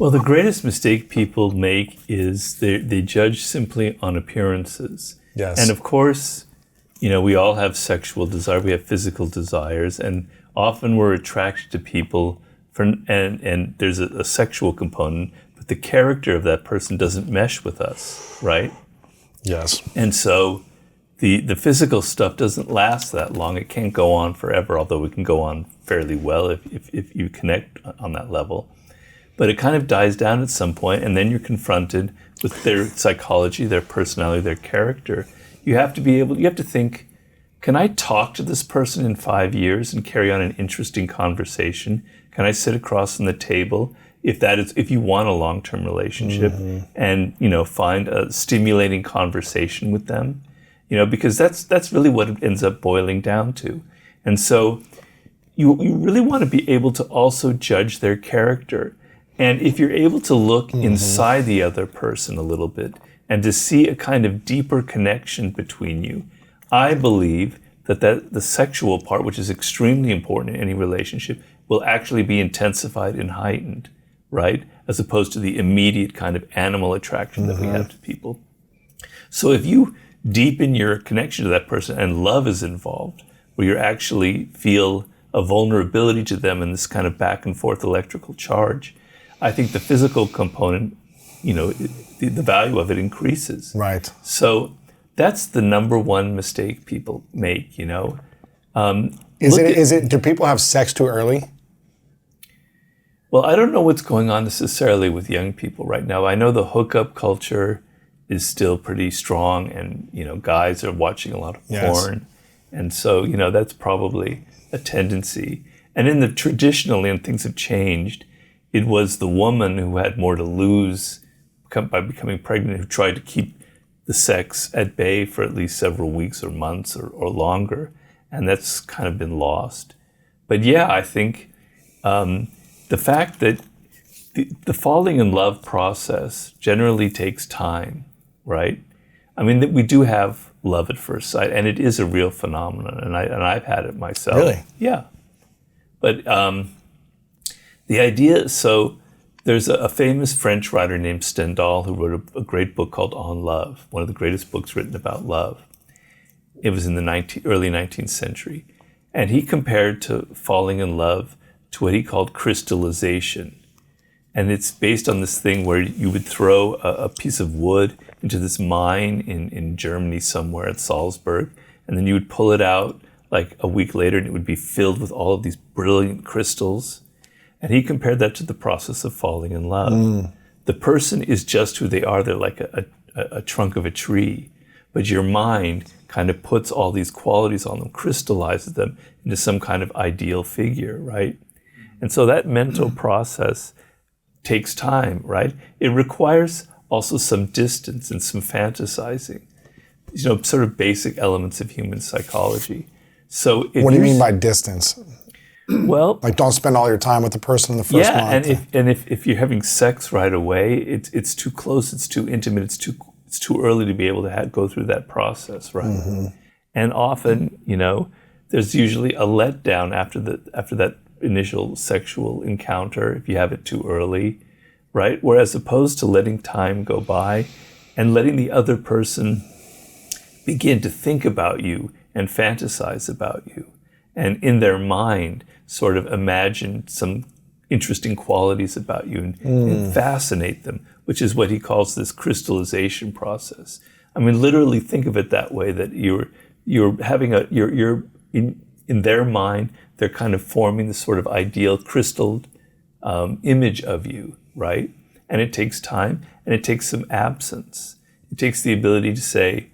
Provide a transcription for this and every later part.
Well, the greatest mistake people make is they judge simply on appearances. Yes. And of course, we all have sexual desire, we have physical desires, and often we're attracted to people and there's a sexual component, but the character of that person doesn't mesh with us, right? Yes. And so the physical stuff doesn't last that long. It can't go on forever, although it can go on fairly well if you connect on that level. But it kind of dies down at some point, and then you're confronted with their psychology, their personality, their character. You have to think, can I talk to this person in 5 years and carry on an interesting conversation? Can I sit across from the table if you want a long-term relationship and find a stimulating conversation with them? Because that's really what it ends up boiling down to. And so you really want to be able to also judge their character. And if you're able to look inside the other person a little bit and to see a kind of deeper connection between you, I believe that the sexual part, which is extremely important in any relationship, will actually be intensified and heightened, right? As opposed to the immediate kind of animal attraction that we have to people. So if you deepen your connection to that person and love is involved, where you actually feel a vulnerability to them in this kind of back and forth electrical charge, I think the physical component, the value of it increases. Right. So that's the number one mistake people make, Do people have sex too early? Well, I don't know what's going on necessarily with young people right now. I know the hookup culture is still pretty strong, and guys are watching a lot of porn, and so that's probably a tendency. And in the traditionally, and things have changed, it was the woman who had more to lose by becoming pregnant, who tried to keep the sex at bay for at least several weeks or months or longer, and that's kind of been lost. But yeah, I think the fact that the falling in love process generally takes time, right? I mean, we do have love at first sight, and it is a real phenomenon, and I've had it myself. Really? Yeah. But the idea, so there's a famous French writer named Stendhal who wrote a great book called On Love, one of the greatest books written about love. It was in the early 19th century. And he compared to falling in love to what he called crystallization. And it's based on this thing where you would throw a piece of wood into this mine in Germany somewhere at Salzburg, and then you would pull it out like a week later and it would be filled with all of these brilliant crystals. And he compared that to the process of falling in love. The person is just who they are. They're like a trunk of a tree. But your mind kind of puts all these qualities on them, crystallizes them into some kind of ideal figure, right? And so that mental process takes time, right? It requires also some distance and some fantasizing, sort of basic elements of human psychology. So what do you mean by distance? Well, like don't spend all your time with the person in the first month. And if you're having sex right away, it's too close, it's too intimate, it's too early to be able to go through that process, right? And often, there's usually a letdown after that initial sexual encounter if you have it too early, right? Whereas opposed to letting time go by and letting the other person begin to think about you and fantasize about you, and in their mind sort of imagine some interesting qualities about you and fascinate them, which is what he calls this crystallization process. I mean, literally think of it that way, that you're having you're in their mind, they're kind of forming this sort of ideal crystalled image of you, right? And it takes time, and it takes some absence. It takes the ability to say,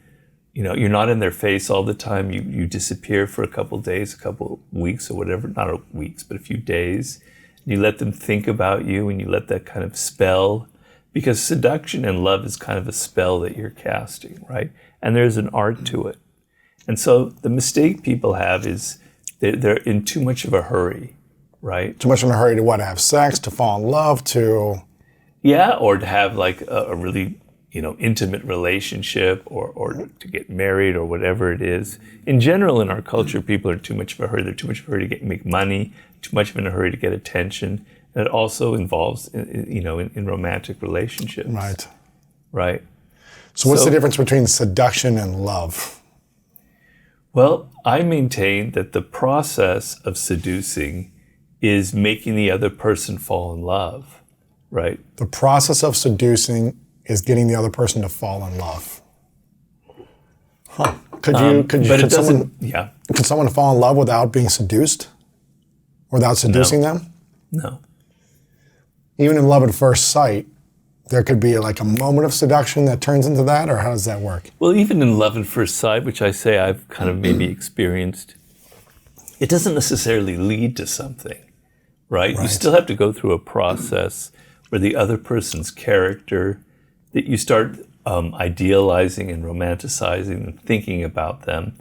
you're not in their face all the time. You disappear for a couple days, a couple weeks or whatever, not weeks, but a few days. You let them think about you, and you let that kind of spell, because seduction and love is kind of a spell that you're casting, right? And there's an art to it. And so the mistake people have is they're in too much of a hurry, right? Too much in a hurry to what? Have sex, to fall in love, to... Yeah, or to have like a really, intimate relationship or to get married or whatever it is. In general, in our culture, people are too much of a hurry. They're too much of a hurry to make money, too much of a hurry to get attention, And it also involves, in romantic relationships. Right. Right. So what's the difference between seduction and love? Well, I maintain that the process of seducing is making the other person fall in love, right? The process of seducing is getting the other person to fall in love. Huh. Could someone fall in love without being seduced? Without seducing them? No. Even in love at first sight, there could be like a moment of seduction that turns into that, or how does that work? Well, even in love at first sight, which I say I've kind of maybe experienced, it doesn't necessarily lead to something, right? You still have to go through a process where the other person's character, that you start idealizing and romanticizing and thinking about them.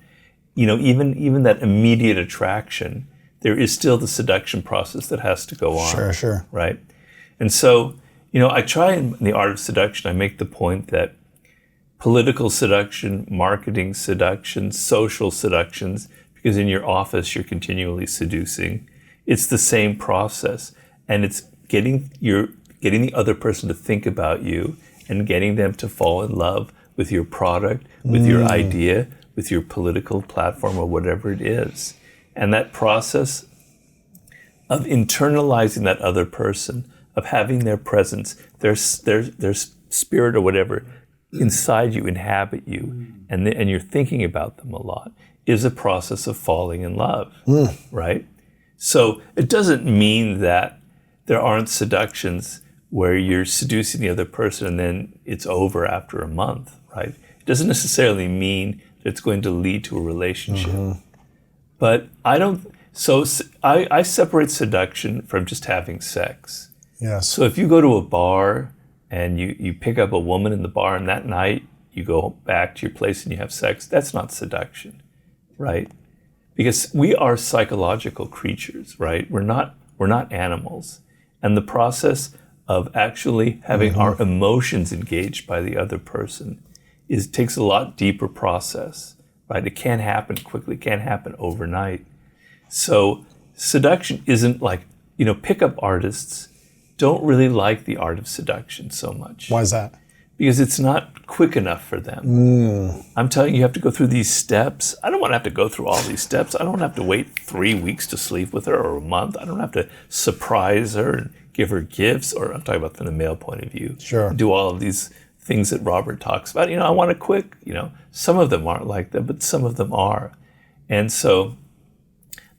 Even that immediate attraction, there is still the seduction process that has to go on. Sure. Right? And so, I try in the art of seduction, I make the point that political seduction, marketing seduction, social seductions, because in your office you're continually seducing, it's the same process. And it's getting the other person to think about you and getting them to fall in love with your product, with your idea, with your political platform, or whatever it is. And that process of internalizing that other person, of having their presence, their spirit or whatever inside you, inhabit you, and you're thinking about them a lot, is a process of falling in love, right? So it doesn't mean that there aren't seductions where you're seducing the other person and then it's over after a month, right? It doesn't necessarily mean that it's going to lead to a relationship. But I separate seduction from just having sex. Yes. So if you go to a bar and you pick up a woman in the bar and that night you go back to your place and you have sex, that's not seduction, right? Because we are psychological creatures, right? We're not animals. And the process of actually having our emotions engaged by the other person takes a lot deeper process, right? It can't happen quickly, it can't happen overnight. So seduction isn't like, pickup artists don't really like the art of seduction so much. Why is that? Because it's not quick enough for them. I'm telling you have to go through these steps. I don't want to have to go through all these steps. I don't have to wait 3 weeks to sleep with her or a month. I don't have to surprise her and give her gifts, or I'm talking about from the male point of view. Sure. Do all of these things that Robert talks about. I want it quick. Some of them aren't like that, but some of them are. And so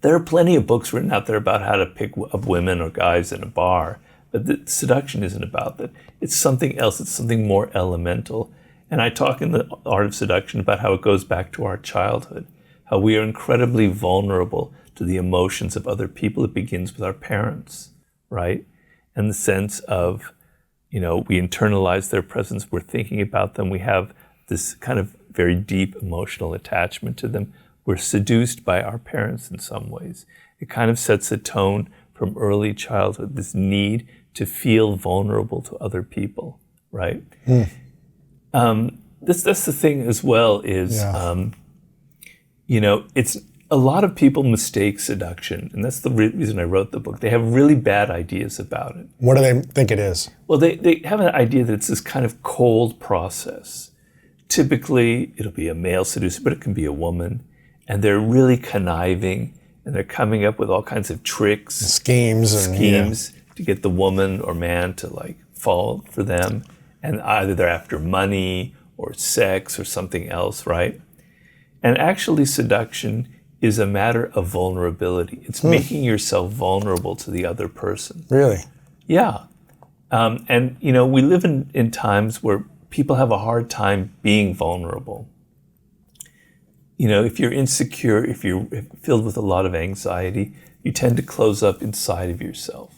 there are plenty of books written out there about how to pick up women or guys in a bar. But the seduction isn't about that. It's something else. It's something more elemental. And I talk in the art of seduction about how it goes back to our childhood, how we are incredibly vulnerable to the emotions of other people. It begins with our parents, right? And the sense of, we internalize their presence. We're thinking about them. We have this kind of very deep emotional attachment to them. We're seduced by our parents in some ways. It kind of sets a tone from early childhood, this need to feel vulnerable to other people, right? That's the thing as well is, it's a lot of people mistake seduction, and that's the reason I wrote the book. They have really bad ideas about it. What do they think it is? Well, they have an idea that it's this kind of cold process. Typically, it'll be a male seducer, but it can be a woman, and they're really conniving, and they're coming up with all kinds of tricks, schemes to get the woman or man to fall for them. And either they're after money or sex or something else, right? And actually seduction is a matter of vulnerability. It's making yourself vulnerable to the other person. Really? Yeah. And we live in times where people have a hard time being vulnerable. If you're insecure, if you're filled with a lot of anxiety, you tend to close up inside of yourself.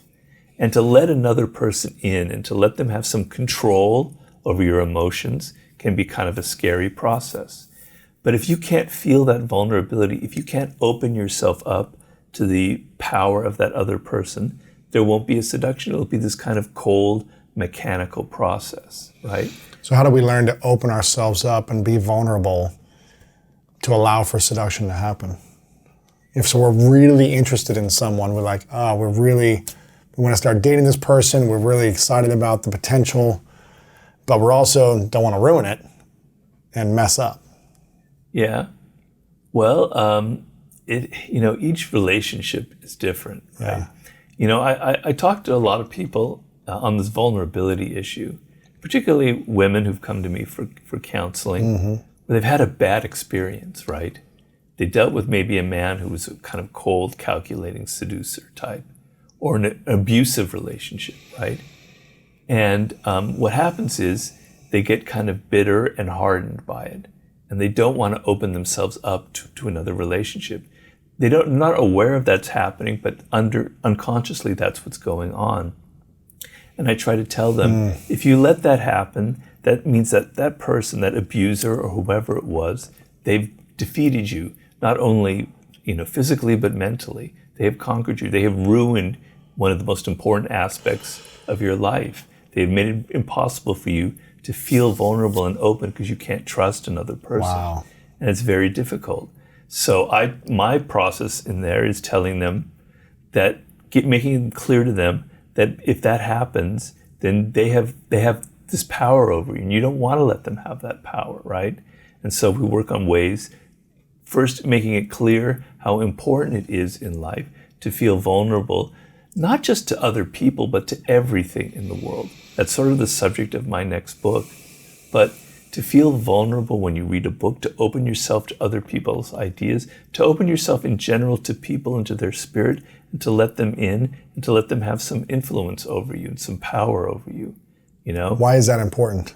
And to let another person in and to let them have some control over your emotions can be kind of a scary process. But if you can't feel that vulnerability, if you can't open yourself up to the power of that other person, there won't be a seduction. It'll be this kind of cold, mechanical process, right? So how do we learn to open ourselves up and be vulnerable to allow for seduction to happen? If so, we're really interested in someone, we're like, we're really We want to start dating this person. We're really excited about the potential, but we're also don't want to ruin it and mess up. Yeah. Well, each relationship is different, right? Yeah. I talk to a lot of people on this vulnerability issue, particularly women who've come to me for counseling, where they've had a bad experience, right? They dealt with maybe a man who was a kind of cold, calculating seducer type, or an abusive relationship, right? And what happens is they get kind of bitter and hardened by it, and they don't want to open themselves up to another relationship. They're not aware of that's happening, but unconsciously that's what's going on. And I try to tell them, if you let that happen, that means that that person, that abuser or whoever it was, they've defeated you, not only physically, but mentally. They have conquered you. They have ruined one of the most important aspects of your life. They've made it impossible for you to feel vulnerable and open because you can't trust another person. Wow. And it's very difficult. So my process in there is telling them that, making it clear to them that if that happens, then they have this power over you, and you don't want to let them have that power, right? And so we work on ways, first making it clear how important it is in life to feel vulnerable, not just to other people, but to everything in the world. That's sort of the subject of my next book. But to feel vulnerable when you read a book, to open yourself to other people's ideas, to open yourself in general to people and to their spirit, and to let them in, and to let them have some influence over you and some power over you, Why is that important?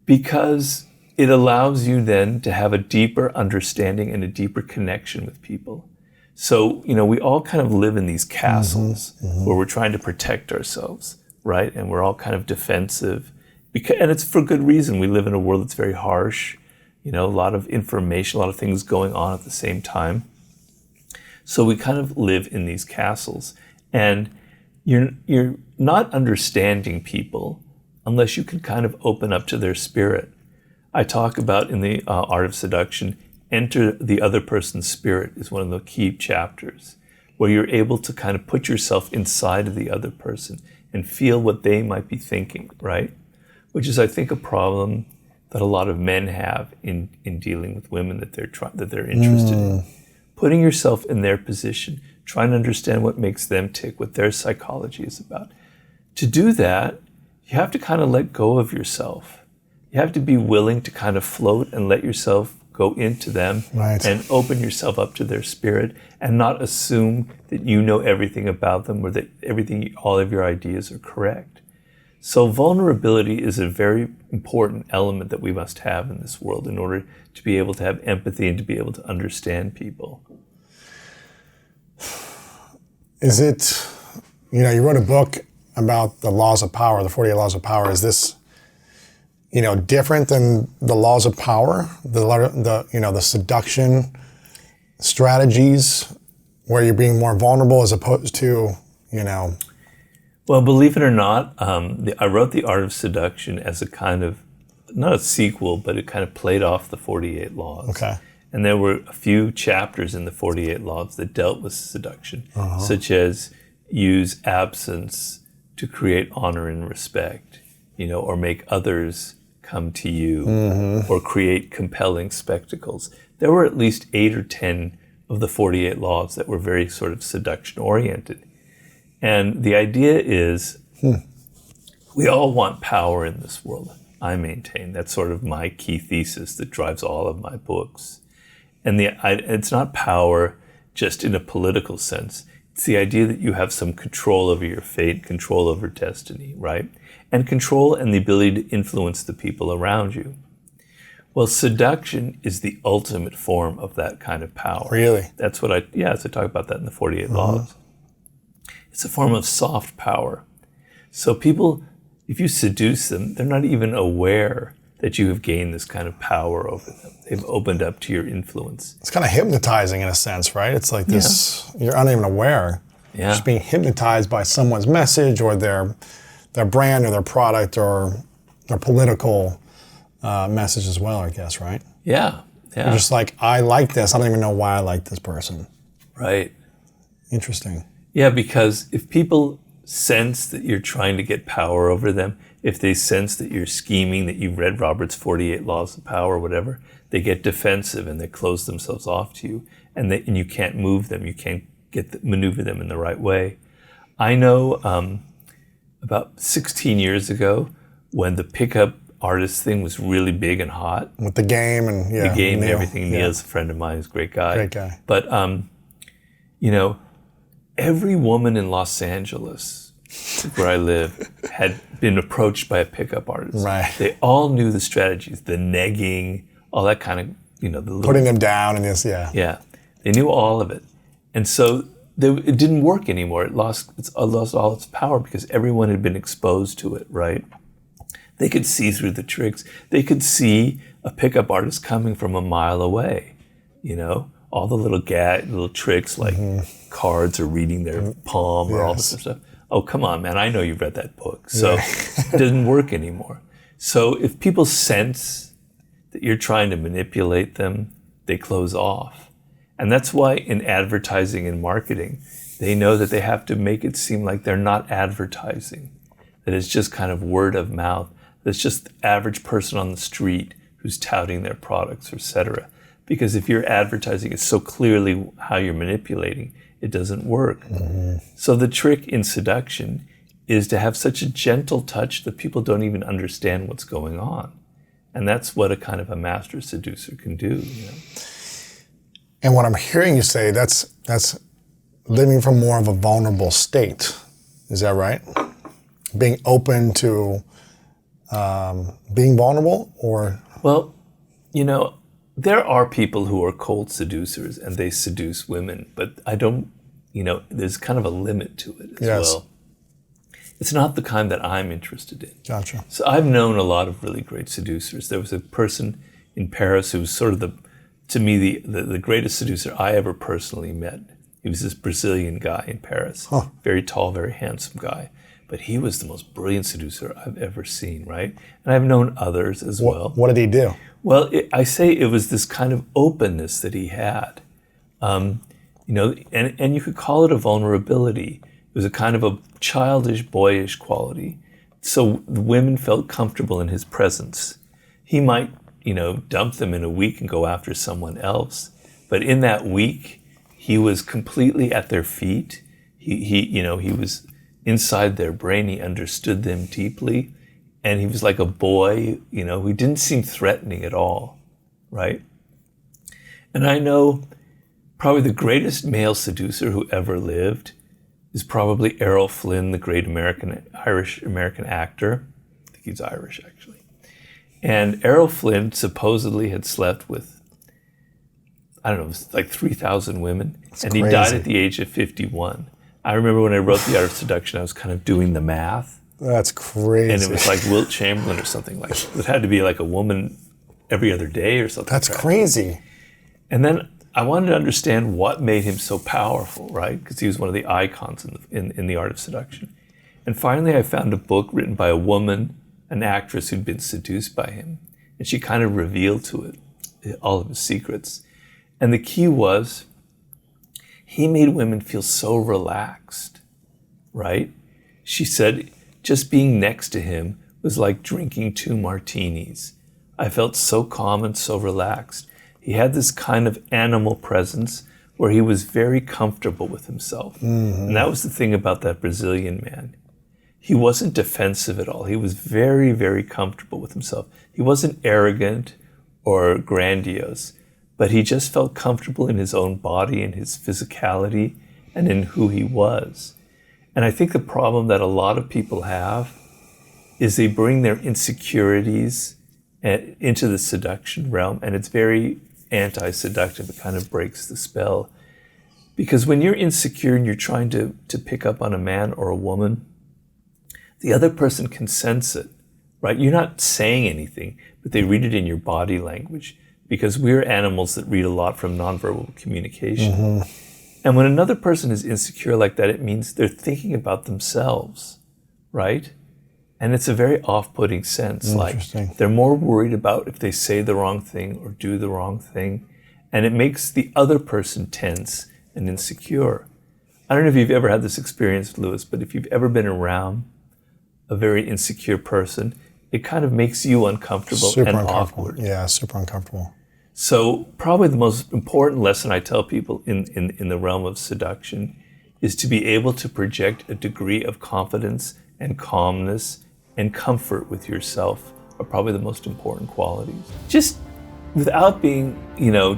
Because it allows you then to have a deeper understanding and a deeper connection with people. So, we all kind of live in these castles where we're trying to protect ourselves, right? And we're all kind of defensive. And it's for good reason. We live in a world that's very harsh, a lot of information, a lot of things going on at the same time. So we kind of live in these castles. And you're not understanding people unless you can kind of open up to their spirit. I talk about in the Art of Seduction, enter the other person's spirit is one of the key chapters, where you're able to kind of put yourself inside of the other person and feel what they might be thinking, right? Which is, I think, a problem that a lot of men have in dealing with women that they're interested in. Putting yourself in their position, trying to understand what makes them tick, what their psychology is about. To do that, you have to kind of let go of yourself. You have to be willing to kind of float and let yourself go into them, right, and open yourself up to their spirit, and not assume that you know everything about them or that all of your ideas are correct. So vulnerability is a very important element that we must have in this world in order to be able to have empathy and to be able to understand people. Is it, you wrote a book about the laws of power, the 48 laws of power. Is this, different than the laws of power, the seduction strategies where you're being more vulnerable as opposed to, Well, believe it or not, I wrote The Art of Seduction as a kind of, not a sequel, but it kind of played off the 48 laws. Okay. And there were a few chapters in the 48 laws that dealt with seduction, such as use absence to create honor and respect, or make others come to you, or create compelling spectacles. There were at least 8 or 10 of the 48 laws that were very sort of seduction oriented. And the idea is we all want power in this world, I maintain. That's sort of my key thesis that drives all of my books. And it's not power just in a political sense. It's the idea that you have some control over your fate, control over destiny, right? And control and the ability to influence the people around you. Well, seduction is the ultimate form of that kind of power. Really? That's what I talk about that in the 48 laws. It's a form of soft power. So people, if you seduce them, they're not even aware that you have gained this kind of power over them. They've opened up to your influence. It's kind of hypnotizing in a sense, right? It's like this, you're not even aware. Yeah. Just being hypnotized by someone's message or their brand or their product or their political message as well, I guess, right? Yeah. You're just like, I like this. I don't even know why I like this person. Right. Interesting. Yeah, because if people sense that you're trying to get power over them, if they sense that you're scheming, that you've read Robert's 48 Laws of Power or whatever, they get defensive and they close themselves off to you, and you can't move them, you can't maneuver them in the right way. I know about 16 years ago, when the pickup artist thing was really big and hot. With the game and The game Neil, and everything. yeah. Neil's a friend of mine, he's a great guy. Great guy. But, every woman in Los Angeles, where I live, had been approached by a pickup artist. Right. They all knew the strategies, the negging, all that kind of, the little, Putting them down and this, yeah. Yeah, they knew all of it. And so it didn't work anymore. It lost all its power because everyone had been exposed to it, right? They could see through the tricks. They could see a pickup artist coming from a mile away, all the little tricks like cards or reading their palm or all this stuff. Oh, come on, man, I know you've read that book. So it doesn't work anymore. So if people sense that you're trying to manipulate them, they close off. And that's why in advertising and marketing, they know that they have to make it seem like they're not advertising, that it's just kind of word of mouth, that it's just the average person on the street who's touting their products, etc. Because if you're advertising it so clearly how you're manipulating, it doesn't work. So the trick in seduction is to have such a gentle touch that people don't even understand what's going on. And that's what a kind of a master seducer can do. And what I'm hearing you say, that's living from more of a vulnerable state. Is that right? Being open to being vulnerable, or? Well, there are people who are cold seducers and they seduce women, but I don't, there's kind of a limit to it as well. It's not the kind that I'm interested in. Gotcha. So I've known a lot of really great seducers. There was a person in Paris who was sort of the greatest seducer I ever personally met. He was this Brazilian guy in Paris, very tall, very handsome guy. But he was the most brilliant seducer I've ever seen, right? And I've known others as well. What did he do? Well, I say it was this kind of openness that he had, and you could call it a vulnerability. It was a kind of a childish, boyish quality. So the women felt comfortable in his presence. He might, dump them in a week and go after someone else. But in that week, he was completely at their feet. He was inside their brain. He understood them deeply. And he was like a boy, who didn't seem threatening at all, right? And I know probably the greatest male seducer who ever lived is probably Errol Flynn, the great Irish-American actor. I think he's Irish, actually. And Errol Flynn supposedly had slept with, like 3,000 women. That's and crazy. He died at the age of 51. I remember when I wrote The Art of Seduction, I was kind of doing the math. That's crazy. And it was like Wilt Chamberlain or something like that. It had to be like a woman every other day or something. That's crazy. And then I wanted to understand what made him so powerful, right? Because he was one of the icons in the art of seduction. And finally I found a book written by a woman, an actress who'd been seduced by him. And she kind of revealed to it all of his secrets. And the key was, he made women feel so relaxed, right? She said, just being next to him was like drinking 2 martinis. I felt so calm and so relaxed. He had this kind of animal presence where he was very comfortable with himself. And that was the thing about that Brazilian man. He wasn't defensive at all. He was very, very comfortable with himself. He wasn't arrogant or grandiose, but he just felt comfortable in his own body and his physicality and in who he was. And I think the problem that a lot of people have is they bring their insecurities into the seduction realm, and it's very anti-seductive. It kind of breaks the spell. Because when you're insecure and you're trying to pick up on a man or a woman, the other person can sense it, right? You're not saying anything, but they read it in your body language, because we're animals that read a lot from nonverbal communication. And when another person is insecure like that, it means they're thinking about themselves, right? And it's a very off-putting sense. Like they're more worried about if they say the wrong thing or do the wrong thing. And it makes the other person tense and insecure. I don't know if you've ever had this experience, Lewis, but if you've ever been around a very insecure person, it kind of makes you uncomfortable Super and uncomfortable. awkward. Yeah, super uncomfortable. So probably the most important lesson I tell people in the realm of seduction is to be able to project a degree of confidence and calmness and comfort with yourself are probably the most important qualities. Just without being,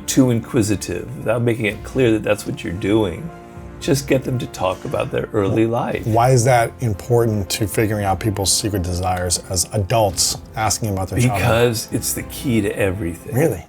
too inquisitive, without making it clear that that's what you're doing, just get them to talk about their early life. Why is that important to figuring out people's secret desires as adults, asking about their childhood? Because it's the key to everything. Really?